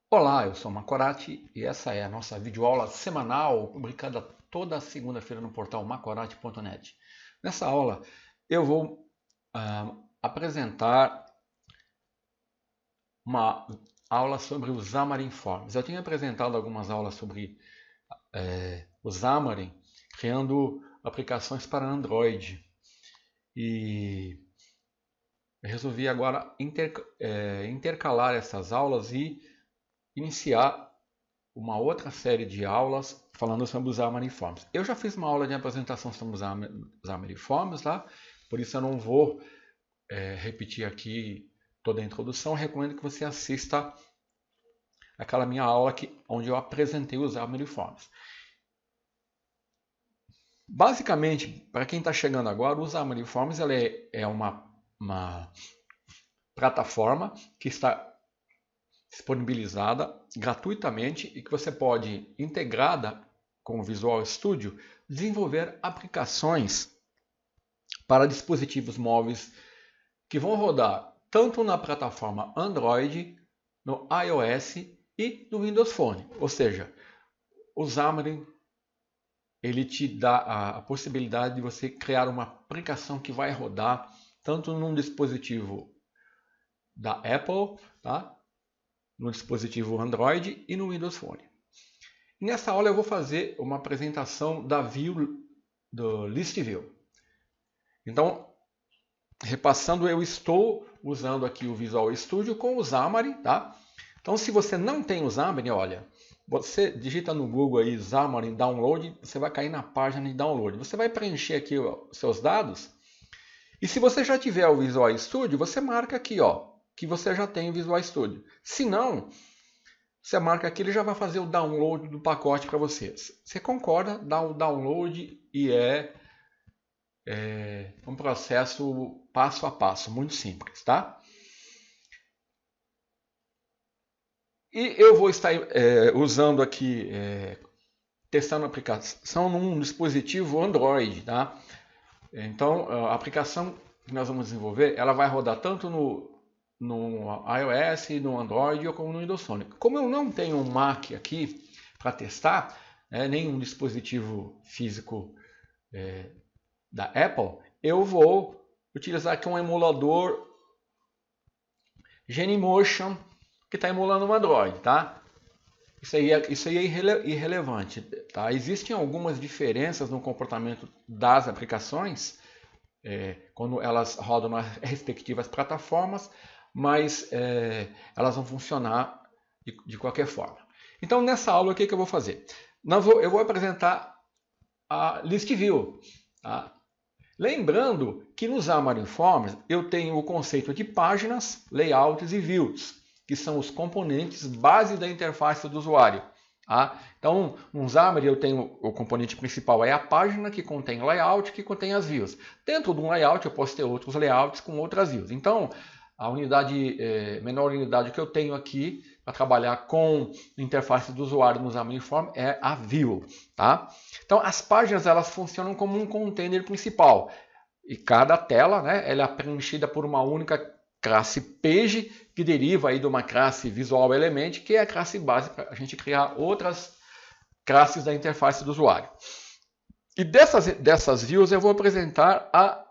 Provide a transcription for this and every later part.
Olá, eu sou Macorati e essa é a nossa videoaula semanal publicada toda segunda-feira no portal macorati.net. Nessa aula eu vou apresentar uma aula sobre o Xamarin Forms. Eu tinha apresentado algumas aulas sobre o Xamarin, criando aplicações para Android e resolvi agora intercalar essas aulas e iniciar uma outra série de aulas falando sobre os Xamarin Forms. Eu já fiz uma aula de apresentação sobre os Xamarin Forms, tá? Por isso eu não vou repetir aqui toda a introdução. Eu recomendo que você assista aquela minha aula onde eu apresentei os Xamarin Forms. Basicamente, para quem está chegando agora, o Xamarin Forms é uma plataforma que está disponibilizada gratuitamente e que você pode, integrada com o Visual Studio, desenvolver aplicações para dispositivos móveis que vão rodar tanto na plataforma Android, no iOS e no Windows Phone. Ou seja, o Xamarin ele te dá a possibilidade de você criar uma aplicação que vai rodar tanto num dispositivo da Apple, tá? No dispositivo Android e no Windows Phone. E nessa aula eu vou fazer uma apresentação da view do List View. Então, repassando, eu estou usando aqui o Visual Studio com o Xamarin, tá? Então, se você não tem o Xamarin, olha, você digita no Google aí Xamarin Download, você vai cair na página de download. Você vai preencher aqui os seus dados. E se você já tiver o Visual Studio, você marca aqui, ó, que você já tem o Visual Studio. Se não, você marca aqui, ele já vai fazer o download do pacote para vocês. Você concorda, dá o download e é um processo passo a passo, muito simples, tá? E eu vou estar usando aqui, testando a aplicação num dispositivo Android, tá? Então, a aplicação que nós vamos desenvolver, ela vai rodar tanto no iOS, no Android ou como no Windows Phone. Como eu não tenho um Mac aqui para testar, nem um dispositivo físico da Apple, eu vou utilizar aqui um emulador Genymotion que está emulando o Android, tá? Isso aí é irrelevante, tá? Existem algumas diferenças no comportamento das aplicações quando elas rodam nas respectivas plataformas, mas elas vão funcionar de qualquer forma. Então, nessa aula, o que eu vou fazer? Eu vou apresentar a List View. Tá? Lembrando que nos Xamarin Forms eu tenho o conceito de páginas, layouts e views, que são os componentes base da interface do usuário. Tá? Então, no Xamarin eu tenho o componente principal é a página, que contém layout, que contém as views. Dentro de um layout eu posso ter outros layouts com outras views. Então, a menor unidade que eu tenho aqui para trabalhar com a interface do usuário no Xamarin Forms é a view. Tá? Então, as páginas elas funcionam como um container principal. E cada tela, né, ela é preenchida por uma única classe Page, que deriva aí de uma classe Visual Element, que é a classe base para a gente criar outras classes da interface do usuário. E dessas views eu vou apresentar a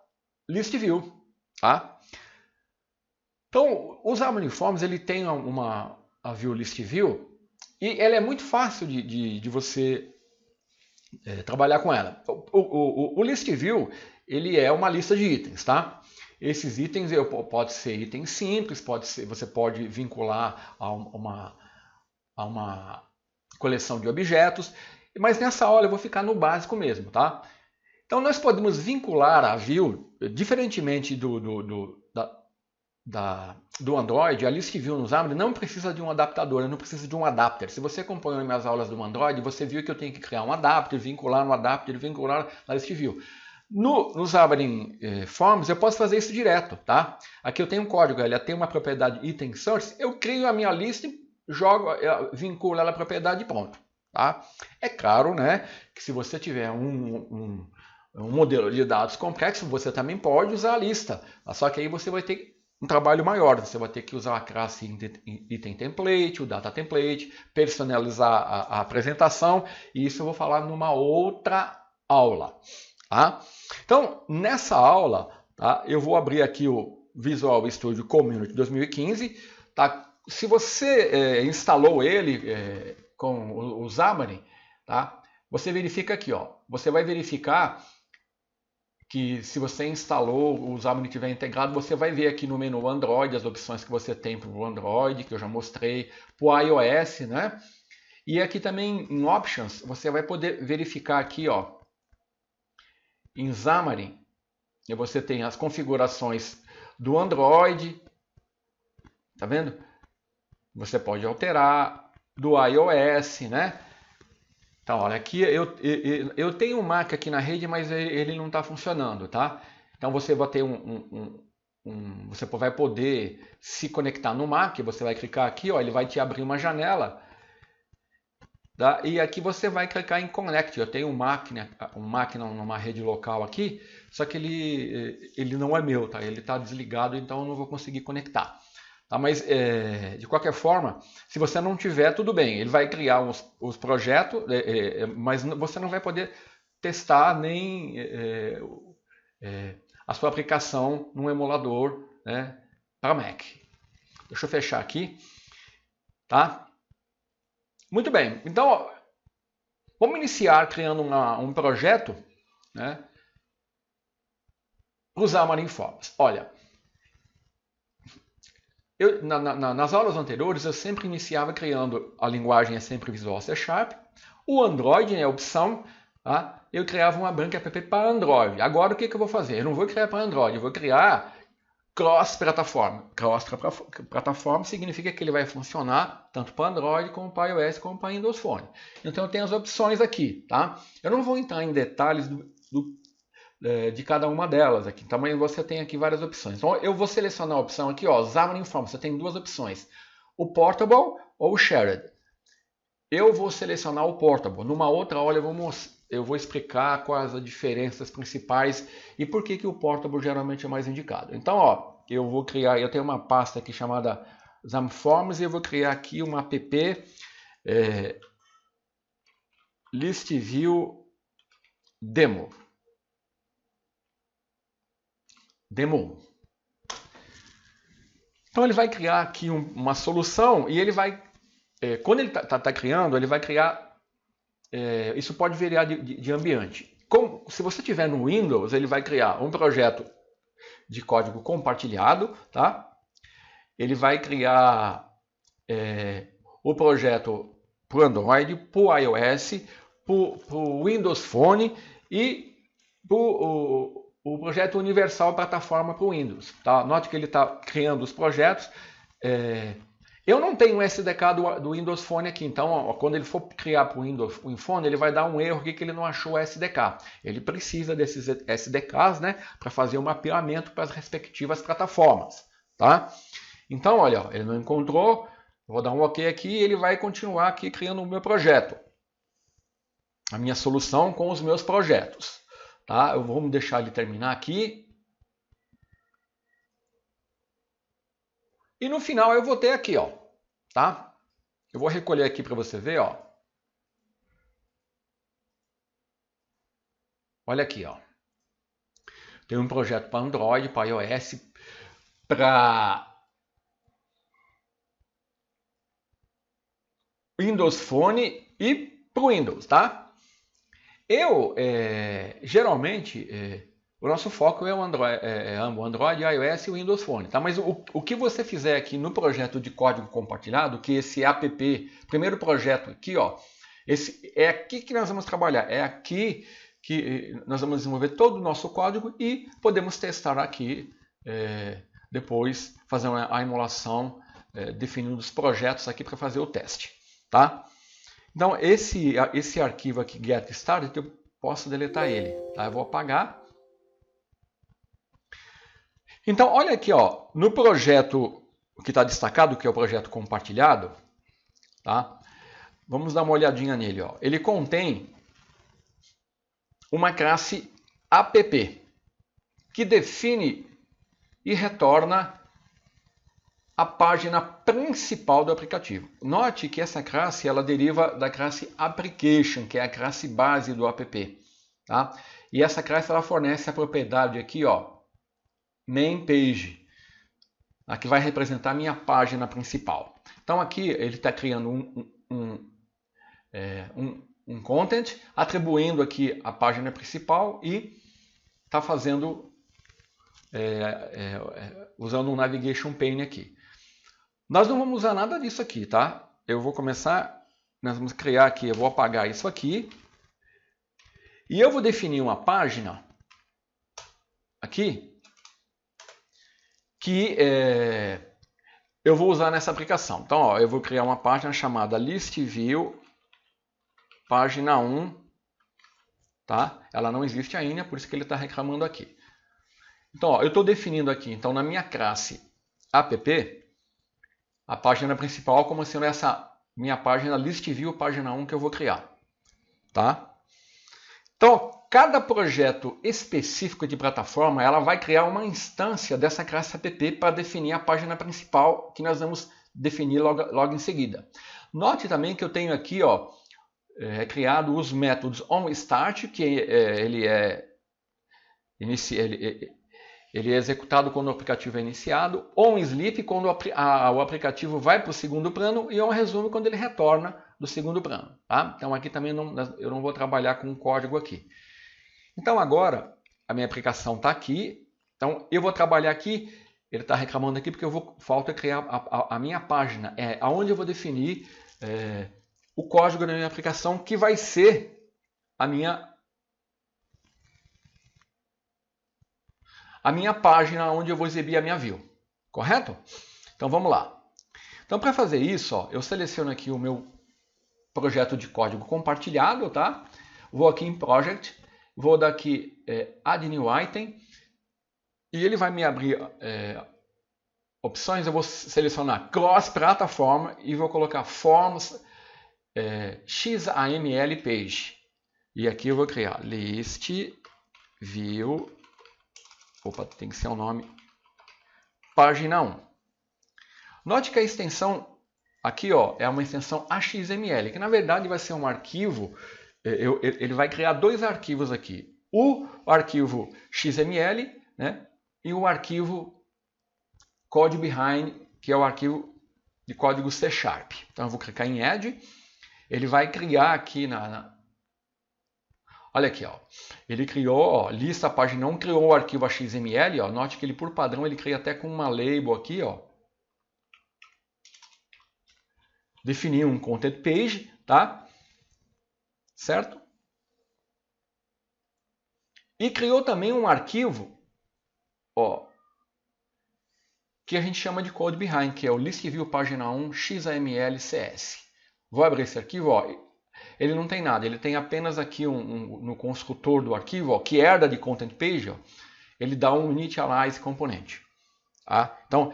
List View. Tá? Então, o Xamarin Forms ele tem a view List View e ela é muito fácil de você trabalhar com ela. O List View ele é uma lista de itens, tá? Esses itens pode ser itens simples, você pode vincular a uma coleção de objetos, mas nessa aula eu vou ficar no básico mesmo, tá? Então nós podemos vincular a view, diferentemente do Android, a List View no Xamarin não precisa de um adaptador, não precisa de um adapter. Se você acompanhou minhas aulas do Android, você viu que eu tenho que criar um adapter, vincular no adapter, vincular na List View. No Xamarin Forms eu posso fazer isso direto, tá? Aqui eu tenho um código, ele tem uma propriedade item source, eu crio a minha lista, vinculo ela à propriedade e pronto, tá? É claro, né, que se você tiver um modelo de dados complexo, você também pode usar a lista, só que aí você vai ter um trabalho maior. Você vai ter que usar a classe item template, o data template, personalizar a apresentação, e isso eu vou falar numa outra aula. Tá? Então, nessa aula, tá, eu vou abrir aqui o Visual Studio Community 2015. Tá? Se você instalou ele com o Xamarin, tá? Você verifica aqui, ó. Você vai verificar que se você instalou, o Xamarin estiver integrado, você vai ver aqui no menu Android as opções que você tem para o Android, que eu já mostrei, para o iOS, né? E aqui também em Options, você vai poder verificar aqui, ó, em Xamarin, você tem as configurações do Android, tá vendo? Você pode alterar do iOS, né? Então, olha, aqui eu tenho um Mac aqui na rede, mas ele não está funcionando, tá? Então você vai ter você vai poder se conectar no Mac, você vai clicar aqui, ó, ele vai te abrir uma janela, tá? E aqui você vai clicar em Connect. Eu tenho um Mac numa rede local aqui, só que ele não é meu, tá? Ele está desligado, então eu não vou conseguir conectar. Tá, mas, de qualquer forma, se você não tiver, tudo bem. Ele vai criar os projetos, mas você não vai poder testar nem a sua aplicação num emulador, né, para Mac. Deixa eu fechar aqui. Tá? Muito bem. Então, ó, vamos iniciar criando um projeto, né, usar a Xamarin Forms. Olha, nas aulas anteriores, eu sempre iniciava criando, a linguagem é sempre Visual C#. O Android é a opção, tá? Eu criava uma branca app para Android. Agora, o que eu vou fazer? Eu não vou criar para Android, eu vou criar cross-plataforma. Cross-plataforma significa que ele vai funcionar tanto para Android, como para iOS, como para Windows Phone. Então, eu tenho as opções aqui, tá? Eu não vou entrar em detalhes de cada uma delas aqui. Então você tem aqui várias opções. Então eu vou selecionar a opção aqui, ó, Xamarin Forms. Você tem duas opções, o Portable ou o Shared. Eu vou selecionar o Portable. Numa outra aula eu vou explicar quais as diferenças principais e por que o Portable geralmente é mais indicado. Então, ó, eu tenho uma pasta aqui chamada Xamarin Forms e eu vou criar aqui uma app ListView Demo. Então ele vai criar aqui uma solução e ele vai, quando ele está criando, ele vai criar, isso pode variar de ambiente. Se você tiver no Windows, ele vai criar um projeto de código compartilhado, tá? Ele vai criar o projeto para o Android, para o iOS, para o Windows Phone e para o projeto universal plataforma para o Windows. Tá? Note que ele está criando os projetos. Eu não tenho o SDK do Windows Phone aqui, então ó, quando ele for criar para o Windows Phone, ele vai dar um erro aqui que ele não achou o SDK. Ele precisa desses SDKs, né, para fazer o mapeamento para as respectivas plataformas. Tá? Então, olha, ó, ele não encontrou, vou dar um OK aqui e ele vai continuar aqui criando o meu projeto. A minha solução com os meus projetos. Tá? Vamos deixar ele terminar aqui. E no final eu vou ter aqui, ó, tá? Eu vou recolher aqui para você ver, ó. Olha aqui, ó. Tem um projeto para Android, para iOS, para Windows Phone e para o Windows, tá? Geralmente, o nosso foco é o Android, iOS e o Windows Phone. Tá? Mas o que você fizer aqui no projeto de código compartilhado, que esse app, primeiro projeto aqui, ó, é aqui que nós vamos trabalhar. É aqui que nós vamos desenvolver todo o nosso código e podemos testar aqui, depois fazer a emulação, definindo os projetos aqui para fazer o teste. Tá? Então, esse arquivo aqui, get started, eu posso deletar ele. Tá? Eu vou apagar. Então, olha aqui, ó, no projeto que está destacado, que é o projeto compartilhado, tá? Vamos dar uma olhadinha nele. Ó. Ele contém uma classe app, que define e retorna a página principal do aplicativo. Note que essa classe ela deriva da classe Application, que é a classe base do app. Tá? E essa classe ela fornece a propriedade aqui, ó, Main Page, que vai representar a minha página principal. Então aqui ele está criando um content, atribuindo aqui a página principal e está fazendo, usando um Navigation Pane aqui. Nós não vamos usar nada disso aqui, tá? Eu vou começar, nós vamos criar aqui, eu vou apagar isso aqui. E eu vou definir uma página aqui que eu vou usar nessa aplicação. Então, ó, eu vou criar uma página chamada List View página 1, tá? Ela não existe ainda, por isso que ele está reclamando aqui. Então, ó, eu estou definindo aqui, então, na minha classe app, a página principal como sendo essa minha página List View página 1 que eu vou criar, tá? Então, cada projeto específico de plataforma, ela vai criar uma instância dessa classe app para definir a página principal que nós vamos definir logo em seguida. Note também que eu tenho aqui, ó, criado os métodos onStart, que ele é executado quando o aplicativo é iniciado, onSleep quando o aplicativo vai para o segundo plano e onResume quando ele retorna do segundo plano. Tá? Então aqui também eu não vou trabalhar com o código aqui. Então agora a minha aplicação está aqui, então eu vou trabalhar aqui, ele está reclamando aqui porque falta criar a minha página, onde eu vou definir o código da minha aplicação que vai ser a minha página onde eu vou exibir a minha view, correto? Então vamos lá. Então para fazer isso, ó, eu seleciono aqui o meu projeto de código compartilhado, tá? Vou aqui em Project, vou dar aqui Add New Item e ele vai me abrir opções. Eu vou selecionar Cross Plataforma e vou colocar Forms XAML Page. E aqui eu vou criar List View. Opa, tem que ser um nome. Página 1. Note que a extensão aqui, ó, é uma extensão HTML, que na verdade vai ser um arquivo. Ele vai criar dois arquivos aqui. O arquivo XML, né, e o arquivo Code Behind, que é o arquivo de código C#. Então eu vou clicar em Add. Ele vai criar aqui olha aqui, ó. Ele criou, ó, lista página 1, criou o arquivo XML, ó. Note que ele por padrão ele cria até com uma label aqui, ó. Definiu um content page, tá? Certo? E criou também um arquivo, ó, que a gente chama de code behind, que é o list view página 1 XAML CS. Vou abrir esse arquivo, ó. Ele não tem nada, ele tem apenas aqui no construtor do arquivo, ó, que herda de content page, ó, ele dá um initialize componente. Tá? Então,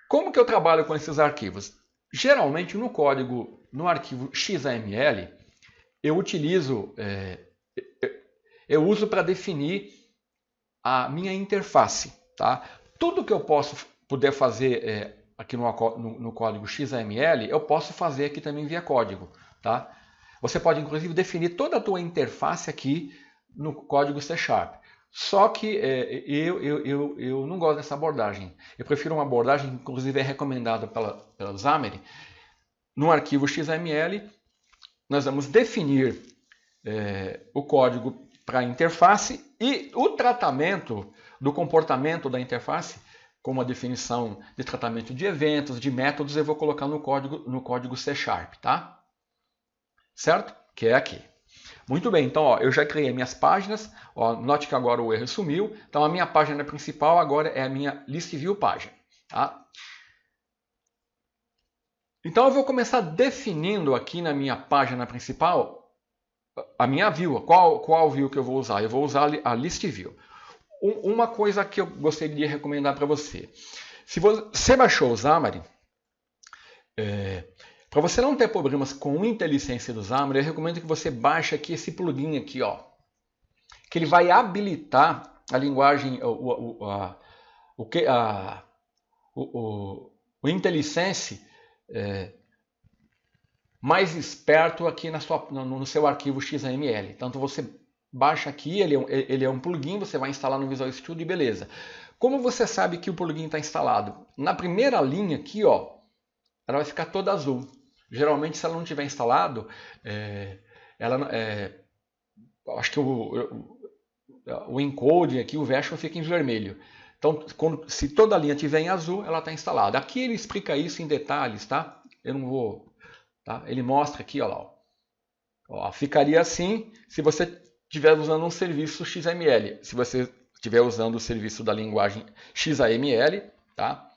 como que eu trabalho com esses arquivos? Geralmente no código, no arquivo XAML, eu utilizo, eu uso para definir a minha interface. Tá? Tudo que eu puder fazer aqui no código XAML, eu posso fazer aqui também via código. Tá? Você pode inclusive definir toda a tua interface aqui no código C#. Só que eu não gosto dessa abordagem. Eu prefiro uma abordagem que inclusive é recomendada pela Xamarin. No arquivo XML, nós vamos definir o código para a interface e o tratamento do comportamento da interface, como a definição de tratamento de eventos, de métodos, eu vou colocar no código C#, tá? Certo? Que é aqui. Muito bem, então ó, eu já criei minhas páginas. Ó, note que agora o erro sumiu. Então a minha página principal agora é a minha List View página. Tá? Então eu vou começar definindo aqui na minha página principal a minha view. Qual view que eu vou usar? Eu vou usar a List View. Uma coisa que eu gostaria de recomendar para você. Se você baixou o Xamarin, para você não ter problemas com o IntelliSense do Xamarin, eu recomendo que você baixe aqui esse plugin aqui, ó, que ele vai habilitar a linguagem, o IntelliSense mais esperto aqui no seu arquivo XAML. Tanto você baixa aqui, ele é um plugin, você vai instalar no Visual Studio e beleza. Como você sabe que o plugin está instalado? Na primeira linha aqui, ó, ela vai ficar toda azul. Geralmente, se ela não tiver instalado, acho que o encoding aqui, o version fica em vermelho. Então, se toda a linha tiver em azul, ela está instalada. Aqui ele explica isso em detalhes, tá? Eu não vou... Tá? Ele mostra aqui, ó lá. Ó, ficaria assim se você estiver usando um serviço XML. Se você estiver usando o serviço da linguagem XAML, tá?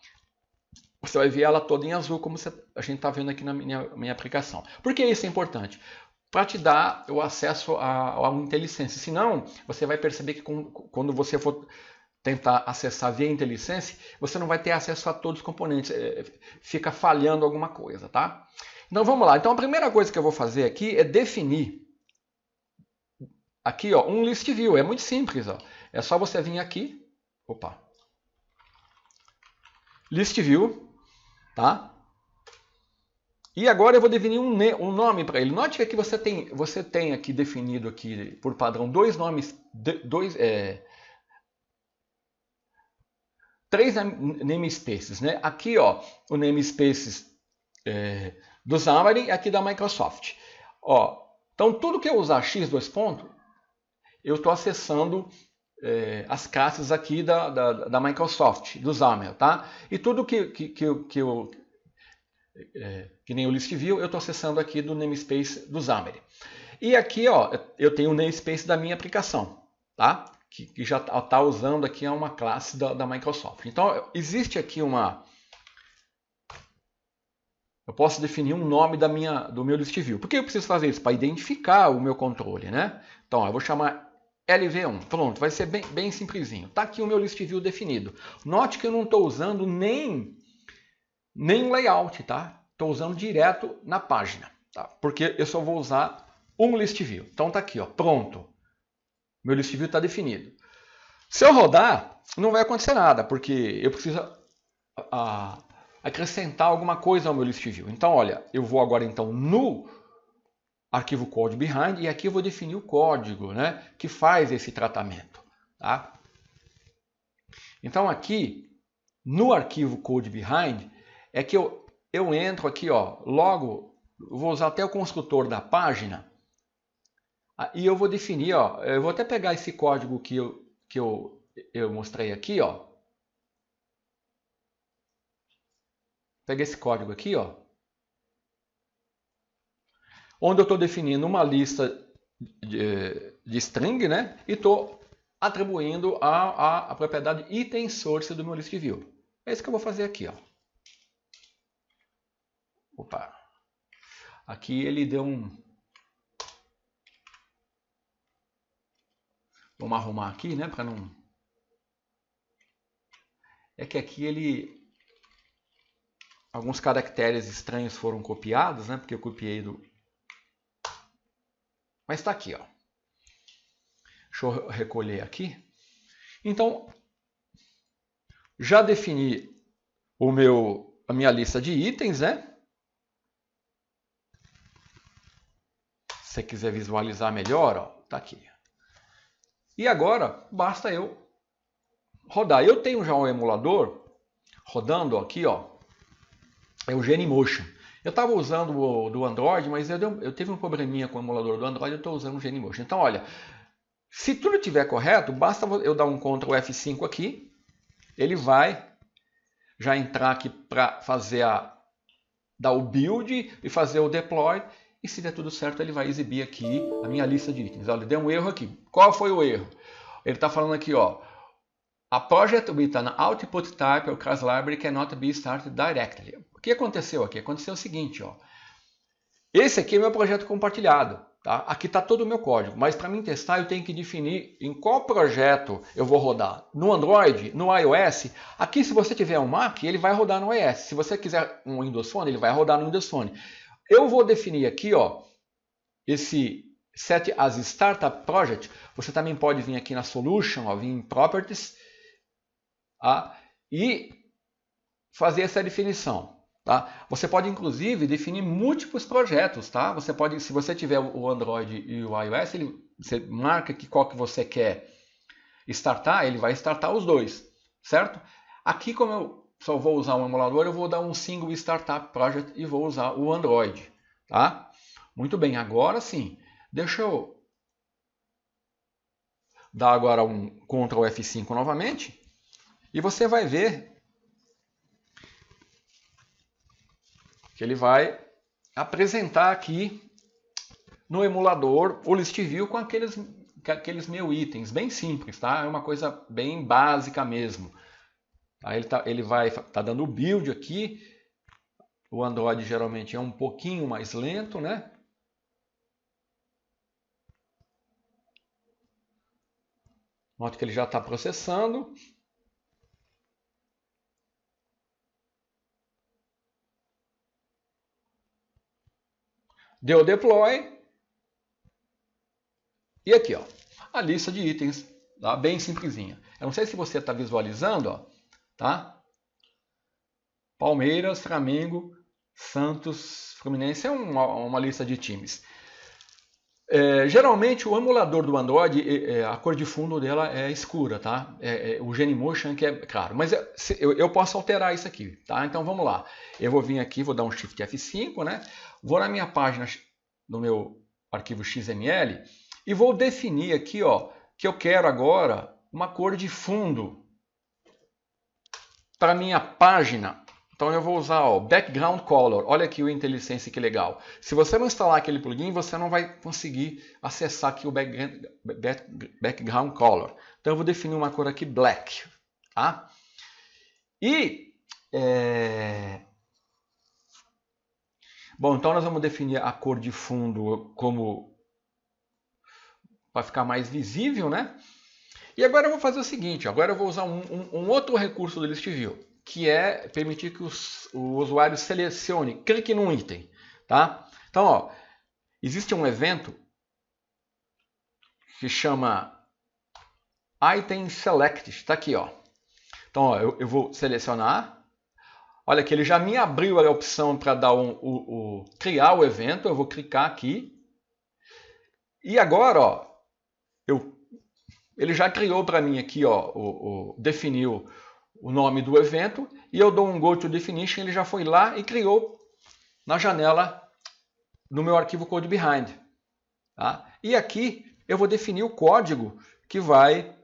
Você vai ver ela toda em azul, como a gente está vendo aqui na minha aplicação. Por que isso é importante? Para te dar o acesso ao IntelliSense. Senão, você vai perceber que quando você for tentar acessar via IntelliSense, você não vai ter acesso a todos os componentes. Fica falhando alguma coisa, tá? Então vamos lá. Então a primeira coisa que eu vou fazer aqui é definir aqui, ó, um list view. É muito simples, ó. É só você vir aqui, opa, list view, tá? E agora eu vou definir um nome para ele. Note que aqui você tem aqui definido aqui por padrão dois nomes, três namespaces, né? Aqui, ó, o namespaces do Xamarin e aqui da Microsoft. Ó, então tudo que eu usar x2 ponto, eu estou acessando as classes aqui da Microsoft, do Xamarin, tá? E tudo que nem o list view, eu estou acessando aqui do namespace do Xamarin. E aqui, ó, eu tenho o namespace da minha aplicação, tá? Que já está usando aqui uma classe da Microsoft. Então, existe aqui eu posso definir um nome do meu list view. Por que eu preciso fazer isso? Para identificar o meu controle, né? Então, ó, eu vou chamar LV1. Pronto, vai ser bem simplesinho. Está aqui o meu list view definido. Note que eu não estou usando nem um layout, tá? Estou usando direto na página, tá? Porque eu só vou usar um list view. Então tá aqui, ó, pronto. Meu list view está definido. Se eu rodar, não vai acontecer nada, porque eu preciso acrescentar alguma coisa ao meu list view. Então, olha, eu vou agora então no arquivo code behind e aqui eu vou definir o código, né, que faz esse tratamento, tá? Então aqui no arquivo code behind é que eu entro aqui, ó, logo, eu vou usar até o construtor da página e eu vou definir, ó, eu vou até pegar esse código que eu mostrei aqui, ó. Peguei esse código aqui, ó, onde eu estou definindo uma lista de string, né, e estou atribuindo a propriedade item source do meu list view. É isso que eu vou fazer aqui, ó. Opa. Aqui ele deu Vamos arrumar aqui, né, para não... É que aqui alguns caracteres estranhos foram copiados, né, porque eu copiei do... Mas está aqui, ó. Deixa eu recolher aqui. Então, já defini a minha lista de itens, né? Se você quiser visualizar melhor, ó, tá aqui. E agora, basta eu rodar. Eu tenho já um emulador rodando aqui, ó. É o Genymotion. Eu estava usando o do Android, mas eu tive um probleminha com o emulador do Android, eu estou usando o Genymotion. Então, olha, se tudo estiver correto, basta eu dar um Ctrl F5 aqui, ele vai já entrar aqui para dar o build e fazer o deploy, e se der tudo certo, ele vai exibir aqui a minha lista de itens. Olha, deu um erro aqui. Qual foi o erro? Ele está falando aqui, ó, a project with an output type or class library cannot be started directly. O que aconteceu aqui? Aconteceu o seguinte, ó. Esse aqui é meu projeto compartilhado, tá? Aqui está todo o meu código, mas para mim testar eu tenho que definir em qual projeto eu vou rodar. No Android, no iOS. Aqui, se você tiver um Mac, ele vai rodar no iOS. Se você quiser um Windows Phone, ele vai rodar no Windows Phone. Eu vou definir aqui, ó, esse set as startup project. Você também pode vir aqui na solution, ó, vir em properties, e fazer essa definição. Tá? Você pode, inclusive, definir múltiplos projetos. Tá? Você pode, se você tiver o Android e o iOS, você marca aqui qual que você quer startar, ele vai startar os dois, certo? Aqui, como eu só vou usar um emulador, eu vou dar um single startup project e vou usar o Android. Tá? Muito bem, agora sim. Deixa eu dar agora um Ctrl F5 novamente e você vai ver que ele vai apresentar aqui no emulador o list view com aqueles mil itens, bem simples, tá? É uma coisa bem básica mesmo. Aí ele vai dando o build aqui. O Android geralmente é um pouquinho mais lento, né? Note que ele já está processando. Deu deploy. E aqui, ó, a lista de itens, tá? Bem simplesinha. Eu não sei se você está visualizando, ó, tá? Palmeiras, Flamengo, Santos, Fluminense é uma lista de times. Geralmente o emulador do Android, a cor de fundo dela é escura, tá? O Genymotion que é claro, mas eu posso alterar isso aqui, tá? Então vamos lá. Eu vou vir aqui, vou dar um Shift F5, né? Vou na minha página, no meu arquivo XML e vou definir aqui, ó, que eu quero agora uma cor de fundo para minha página. Então eu vou usar o Background Color. Olha aqui o IntelliSense, que legal. Se você não instalar aquele plugin, você não vai conseguir acessar aqui o Background Color. Então eu vou definir uma cor aqui Black. Tá? E... Bom, então nós vamos definir a cor de fundo como... para ficar mais visível, né? E agora eu vou fazer o seguinte. Agora eu vou usar um outro recurso do List View, que é permitir que o usuário selecione, clique num item, tá? Então, ó, existe um evento que chama Item Select, está aqui, ó. Então, ó, eu vou selecionar. Olha que ele já me abriu a opção para dar criar o evento. Eu vou clicar aqui. E agora, ó, ele já criou para mim aqui, ó, definiu o nome do evento, e eu dou um Go to Definition, ele já foi lá e criou na janela no meu arquivo Code Behind. Tá? E aqui eu vou definir o código que vai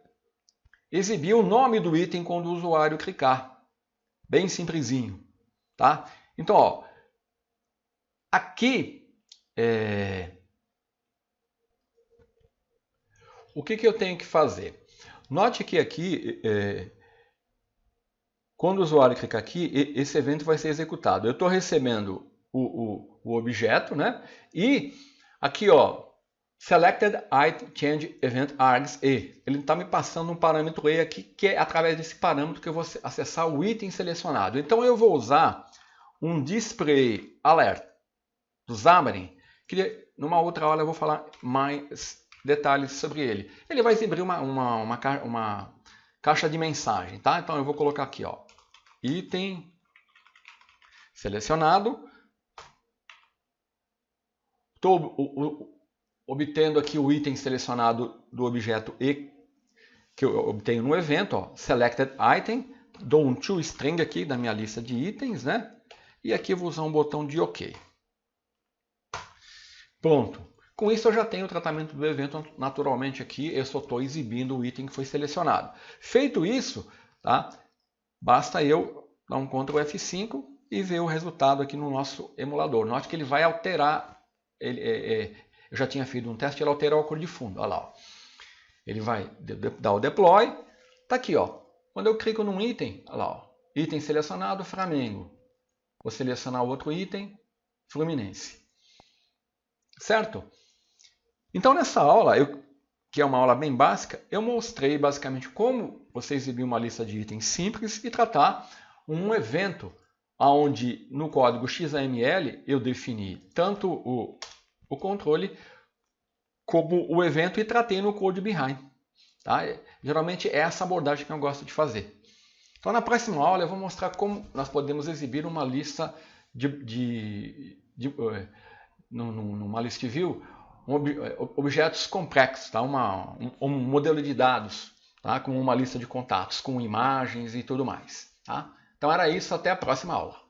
exibir o nome do item quando o usuário clicar. Bem simplesinho. Tá? Então, ó, aqui, o que eu tenho que fazer? Note que aqui... quando o usuário clicar aqui, esse evento vai ser executado. Eu estou recebendo o objeto, né? E aqui, ó, Selected Item Change Event Args E. Ele está me passando um parâmetro E aqui, que é através desse parâmetro que eu vou acessar o item selecionado. Então eu vou usar um Display Alert do Xamarin, que numa outra aula eu vou falar mais detalhes sobre ele. Ele vai exibir uma caixa de mensagem, tá? Então eu vou colocar aqui, ó, item selecionado. Estou obtendo aqui o item selecionado do objeto E que eu obtenho no evento, ó, Selected Item. Dou um toString aqui da minha lista de itens, né? E aqui eu vou usar um botão de OK. Pronto. Com isso eu já tenho o tratamento do evento naturalmente aqui, eu só estou exibindo o item que foi selecionado. Feito isso, tá? Basta eu dar um Ctrl F5 e ver o resultado aqui no nosso emulador. Note que ele vai alterar, eu já tinha feito um teste, ele alterou a cor de fundo. Olha lá, ó. Ele vai dar o deploy, tá aqui, ó. Quando eu clico num item, olha lá, ó, item selecionado, Flamengo. Vou selecionar o outro item, Fluminense. Certo? Então nessa aula, que é uma aula bem básica, eu mostrei basicamente como você exibir uma lista de itens simples e tratar um evento onde no código XAML eu defini tanto o controle como o evento e tratei no Code Behind. Tá? Geralmente é essa abordagem que eu gosto de fazer. Então, na próxima aula, eu vou mostrar como nós podemos exibir uma lista numa list view, objetos complexos, tá? Um modelo de dados, tá? Com uma lista de contatos, com imagens e tudo mais. Tá? Então, era isso. Até a próxima aula.